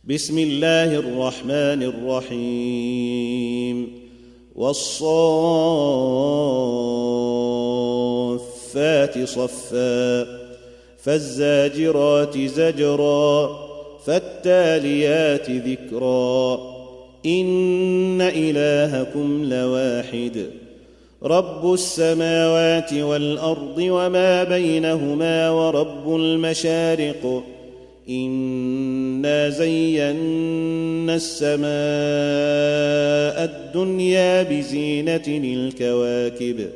بسم الله الرحمن الرحيم والصافات صفا فالزاجرات زجرا فالتاليات ذكرا إن إلهكم لواحد رب السماوات والأرض وما بينهما ورب المشارق إنا زينا السماء الدنيا بزينة الكواكب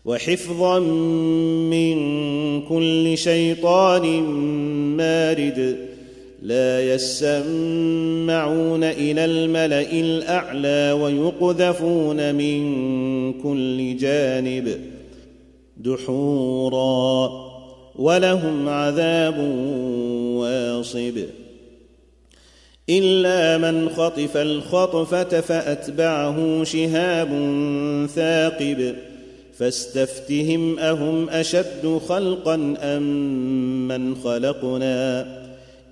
وحفظا من كل شيطان مارد لا يسمعون إلى الملأ الأعلى ويقذفون من كل جانب دحورا ولهم عذاب واصب إلا من خطف الخطفة فأتبعه شهاب ثاقب فاستفتهم أهم أشد خلقا أم من خلقنا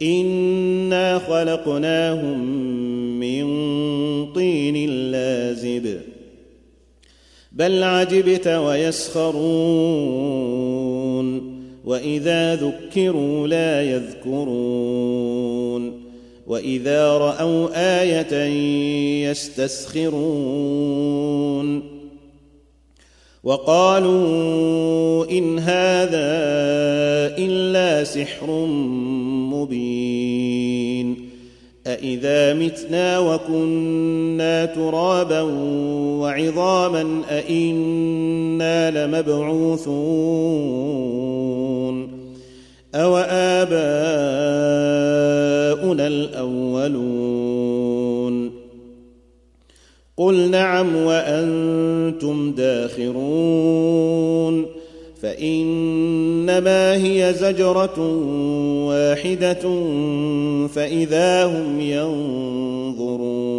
إنا خلقناهم من طين لازب بل عجبت ويسخرون وإذا ذكروا لا يذكرون وإذا رأوا آية يستسخرون وقالوا إن هذا إلا سحر مبين أإذا متنا وكنا ترابا وعظاما أإنا لمبعوثون أوآباؤنا الأولون قل نعم وأنتم داخرون فإنما هي زجرة واحدة فإذا هم ينظرون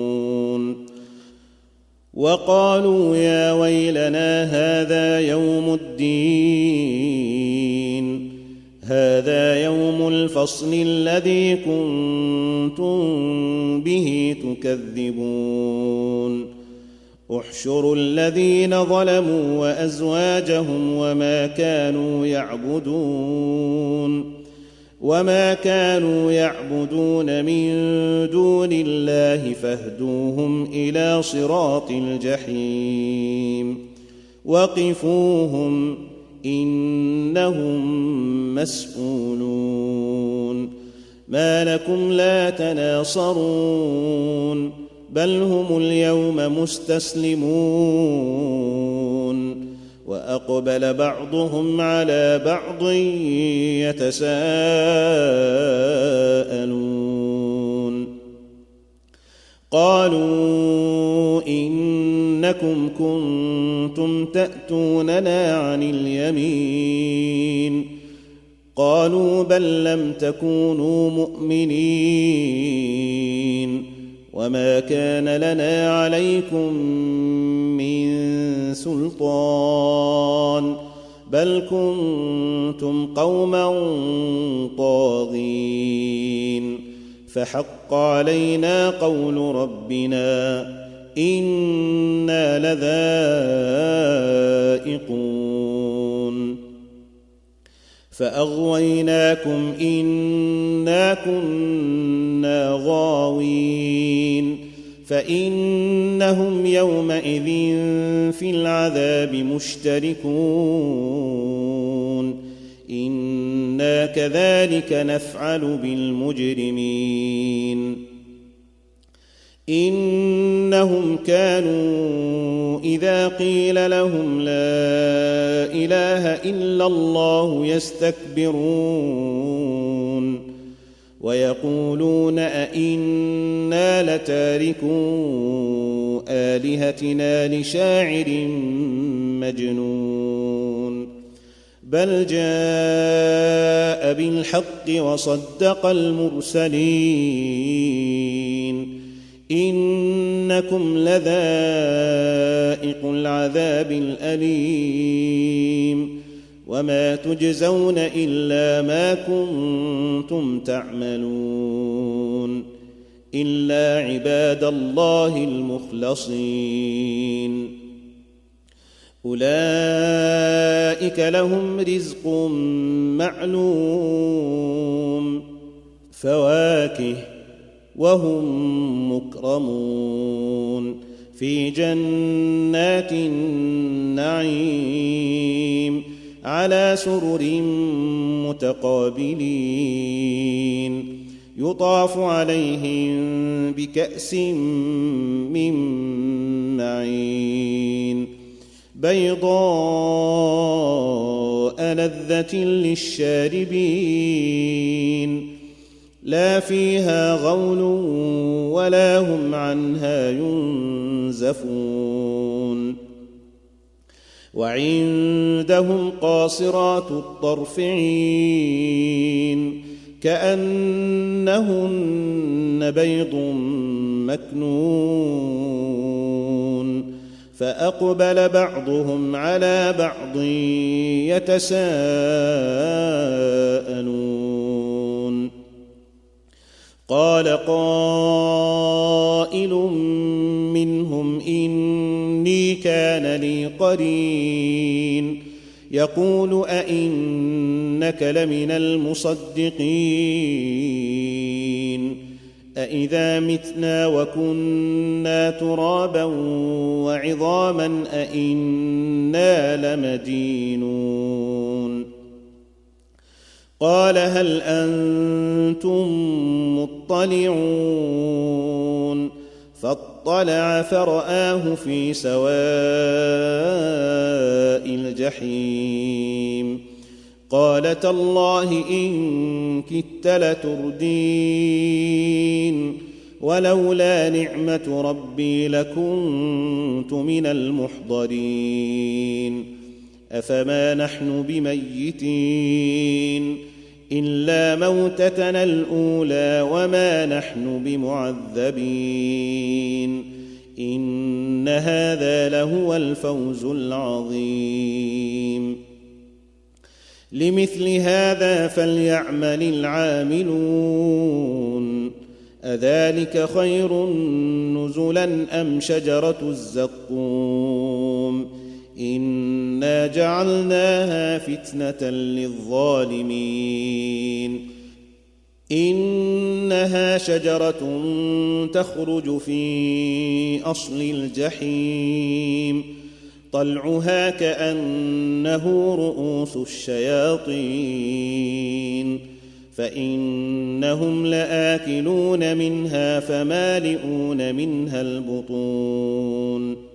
وقالوا يا ويلنا هذا يوم الدين هذا يوم الفصل الذي كنتم به تكذبون احشروا الذين ظلموا وأزواجهم وما كانوا يعبدون من دون الله فاهدوهم إلى صراط الجحيم وقفوهم إنهم مسؤولون ما لكم لا تناصرون بل هم اليوم مستسلمون وأقبل بعضهم على بعض يتساءلون قالوا إنكم كنتم تأتوننا عن اليمين قالوا بل لم تكونوا مؤمنين وما كان لنا عليكم من سلطان بل كنتم قوما طاغين فحق علينا قول ربنا إنا لذائقون فأغويناكم إنا كنا غاوين فإنهم يومئذ في العذاب مشتركون إنا كذلك نفعل بالمجرمين إنهم كانوا إذا قيل لهم لا إله إلا الله يستكبرون ويقولون أئنا لتاركو آلهتنا لشاعر مجنون بل جاء بالحق وصدق المرسلين إنكم لذائق العذاب الأليم وما تجزون إلا ما كنتم تعملون إلا عباد الله المخلصين أولئك لهم رزق معلوم فواكه وهم مكرمون في جنات النعيم على سرر متقابلين يطاف عليهم بكأس من معين بيضاء لذة للشاربين لا فيها غول ولا هم عنها ينزفون وعندهم قاصرات الطرف عين كأنهن بيض مكنون فأقبل بعضهم على بعض يتساءلون قال قائل منهم إني كان لي قرين يقول أئنك لمن المصدقين أئذا متنا وكنا ترابا وعظاما أئنا لمدينون قال هل أنتم مطلعون فاطلع فرآه في سواء الجحيم قال تالله إن كدت لتردين ولولا نعمة ربي لكنت من المحضرين أفما نحن بميتين إلا موتتنا الأولى وما نحن بمعذبين إن هذا لهو الفوز العظيم لمثل هذا فليعمل العاملون أذلك خير نزلا أم شجرة الزقوم إنا جعلناها فتنة للظالمين إنها شجرة تخرج في أصل الجحيم طلعها كأنه رؤوس الشياطين فإنهم لآكلون منها فمالئون منها البطون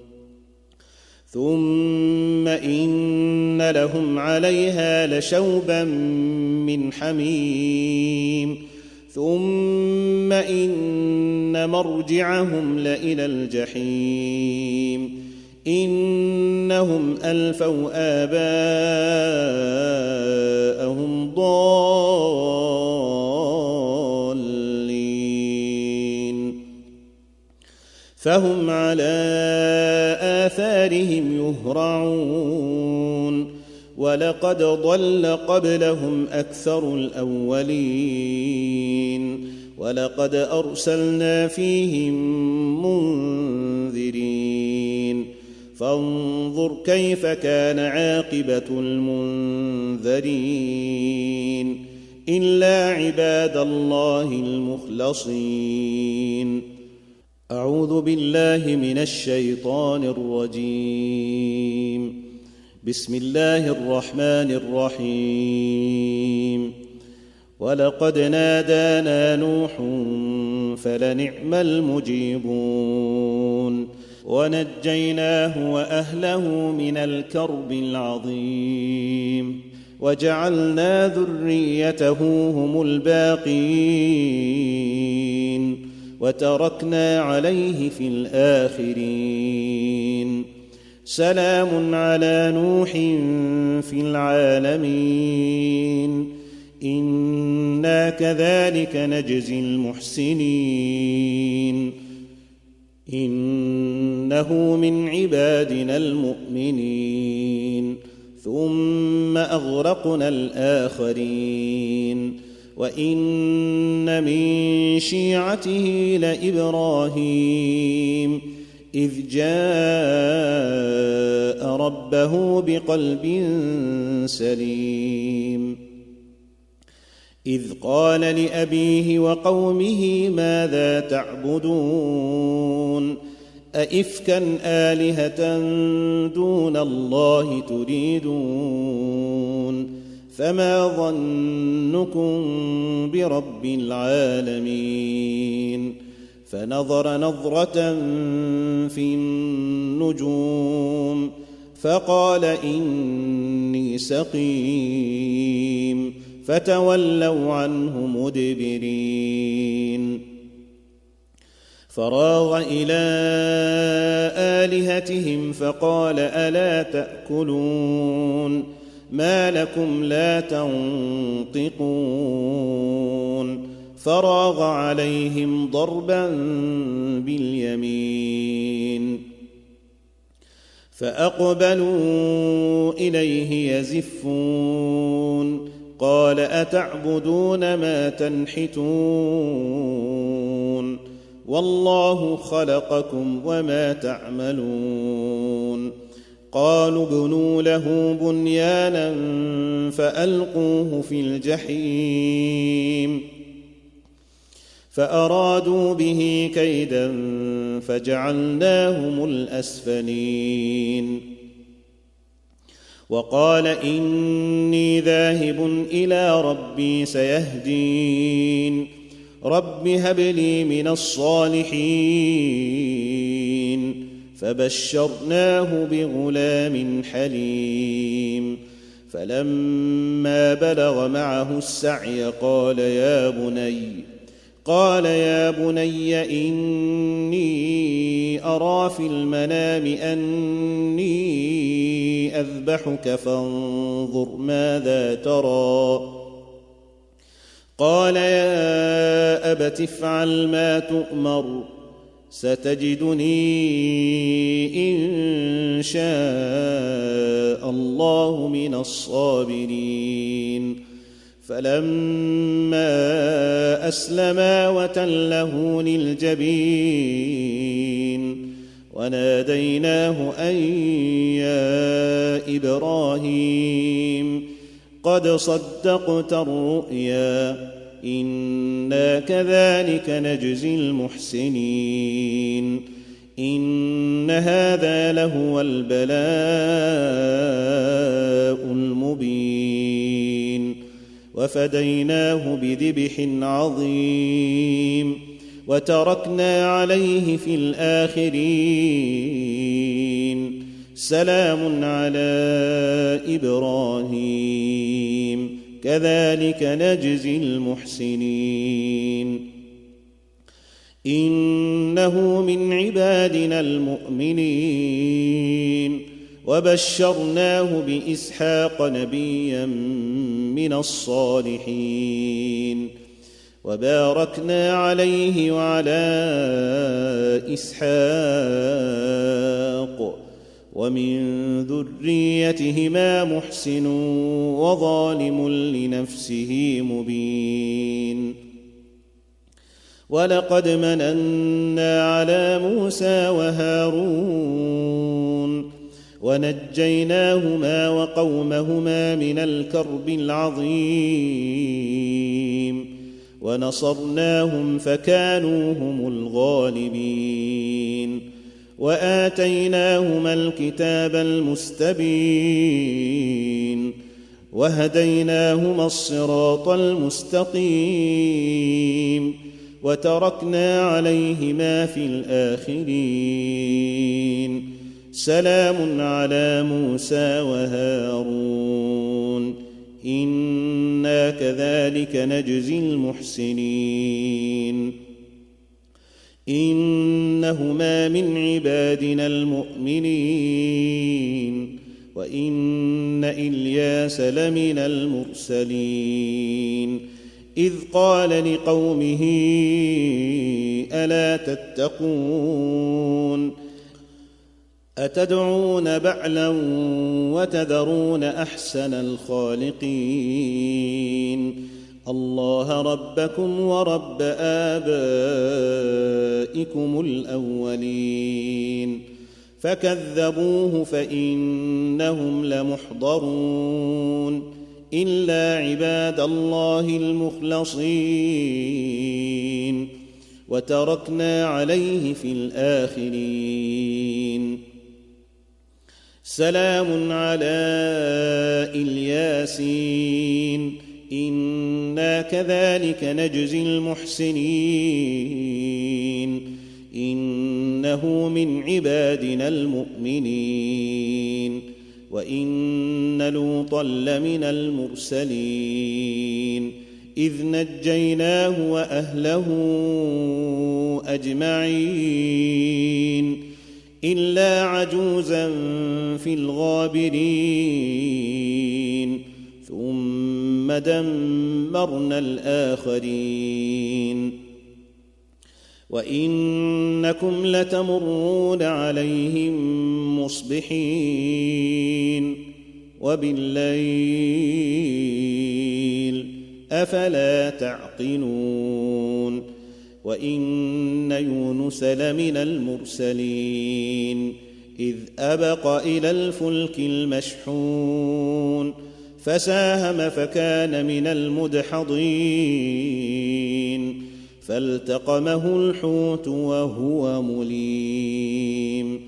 ثم إن لهم عليها لشوبا من حميم ثم إن مرجعهم لإلى الجحيم إنهم ألفوا آباءهم ضالين فهم على آثارهم يهرعون ولقد ضل قبلهم أكثر الأولين ولقد أرسلنا فيهم منذرين فانظر كيف كان عاقبة المنذرين إلا عباد الله المخلصين أعوذ بالله من الشيطان الرجيم بسم الله الرحمن الرحيم ولقد نادانا نوح فلنعم المجيبون ونجيناه وأهله من الكرب العظيم وجعلنا ذريته هم الباقين وتركنا عليه في الآخرين سلام على نوح في العالمين إنا كذلك نجزي المحسنين إنه من عبادنا المؤمنين ثم أغرقنا الآخرين وإن من شيعته لإبراهيم إذ جاء ربه بقلب سليم إذ قال لأبيه وقومه ماذا تعبدون أئفكا آلهة دون الله تريدون فما ظنكم برب العالمين فنظر نظرة في النجوم فقال إني سقيم فتولوا عنه مدبرين فراغ إلى آلهتهم فقال ألا تأكلون ما لكم لا تنطقون فراغ عليهم ضربا باليمين فأقبلوا إليه يزفون قال أتعبدون ما تنحتون والله خلقكم وما تعملون قالوا ابنوا له بنيانا فألقوه في الجحيم فأرادوا به كيدا فجعلناهم الأسفلين وقال إني ذاهب إلى ربي سيهدين رب هب لي من الصالحين فبشرناه بغلام حليم فلما بلغ معه السعي قال يا بني إني أرى في المنام أني أذبحك فانظر ماذا ترى قال يا أبت افعل ما تؤمر ستجدني إن شاء الله من الصابرين فلما أسلما وتله للجبين وناديناه أن يا إبراهيم قد صدقت الرؤيا إنا كذلك نجزي المحسنين إن هذا لهو البلاء المبين وفديناه بذبح عظيم وتركنا عليه في الآخرين سلام على إبراهيم كذلك نجزي المحسنين إنه من عبادنا المؤمنين وبشرناه بإسحاق نبيا من الصالحين وباركنا عليه وعلى إسحاق ومن ذريتهما محسن وظالم لنفسه مبين ولقد مننا على موسى وهارون ونجيناهما وقومهما من الكرب العظيم ونصرناهم فكانوا هم الغالبين وآتيناهما الكتاب المستبين وهديناهما الصراط المستقيم وتركنا عليهما في الآخرين سلام على موسى وهارون إنا كذلك نجزي المحسنين إنهما من عبادنا المؤمنين وإن إلياس لمن المرسلين إذ قال لقومه ألا تتقون أتدعون بعلا وتذرون أحسن الخالقين الله ربكم ورب آبائكم الأولين فكذبوه فإنهم لمحضرون إلا عباد الله المخلصين وتركنا عليه في الآخرين سلام على الياسين إنا كذلك نجزي المحسنين إنه من عبادنا المؤمنين وإن لوطا لمن المرسلين إذ نجيناه وأهله أجمعين إلا عجوزا في الغابرين ثم دمرنا الآخرين وإنكم لتمرون عليهم مصبحين وبالليل أفلا تعقلون وإن يونس لمن المرسلين إذ أبق إلى الفلك المشحون فساهم فكان من المدحضين فالتقمه الحوت وهو مليم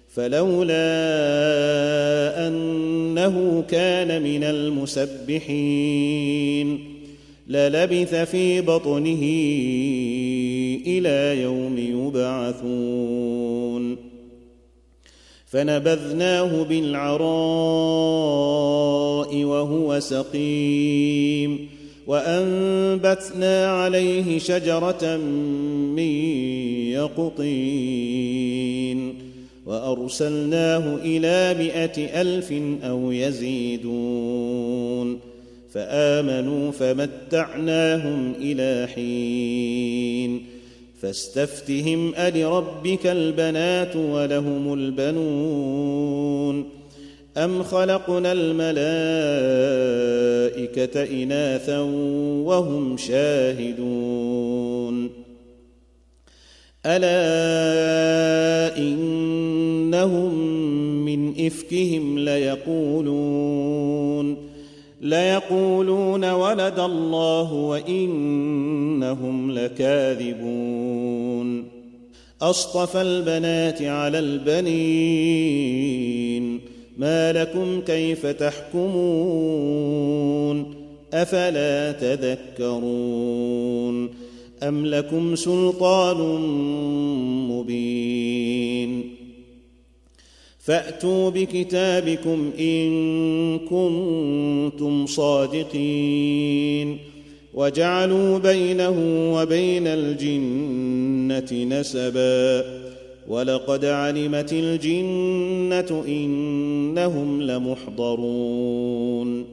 فلولا أنه كان من المسبحين للبث في بطنه إلى يوم يبعثون فنبذناه بالعراء وهو سقيم وأنبتنا عليه شجرة من يقطين وأرسلناه إلى 100,000 أو يزيدون فآمنوا فمتعناهم إلى حين فاستفتهم ألربك البنات ولهم البنون أم خلقنا الملائكة إناثا وهم شاهدون ألا إنهم من إفكهم ليقولون ولد الله وإنهم لكاذبون أصطفى البنات على البنين ما لكم كيف تحكمون أفلا تذكرون أم لكم سلطان مبين فأتوا بكتابكم إن كنتم صادقين وجعلوا بينه وبين الجنة نسبا ولقد علمت الجنة إنهم لمحضرون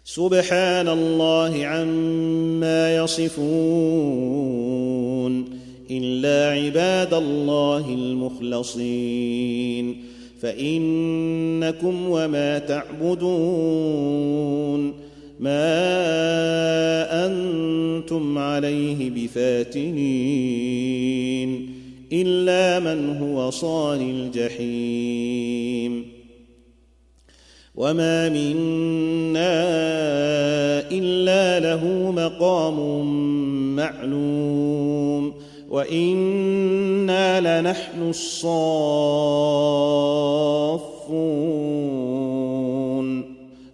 سبحان الله عما يصفون إلا عباد الله المخلصين فإنكم وما تعبدون ما أنتم عليه بفاتنين إلا من هو صال الجحيم وما منا إلا له مقام معلوم وإنا لنحن الصافون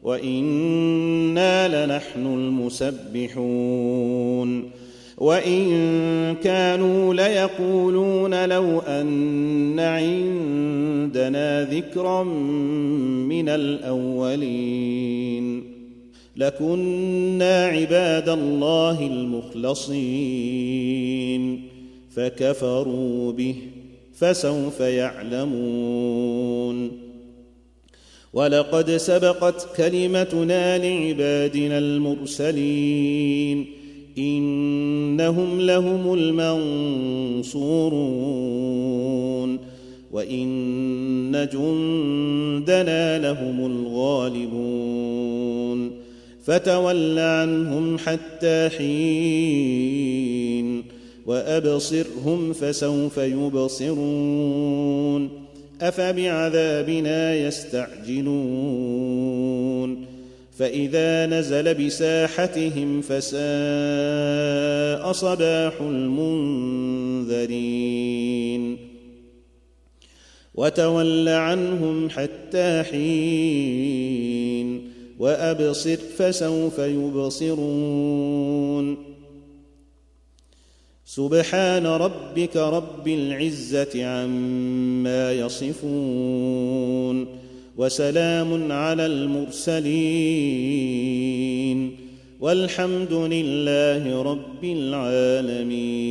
وإنا لنحن المسبحون وإن كانوا ليقولون لو أن عندنا ذكرا من الأولين لكنا عباد الله المخلصين فكفروا به فسوف يعلمون ولقد سبقت كلمتنا لعبادنا المرسلين إنهم لهم المنصورون وإن جندنا لهم الغالبون فتول عنهم حتى حين وأبصرهم فسوف يبصرون أفبعذابنا يستعجلون فإذا نزل بساحتهم فساء صباح المنذرين وتول عنهم حتى حين وأبصر فسوف يبصرون سبحان ربك رب العزة عما يصفون وسلام على المرسلين والحمد لله رب العالمين.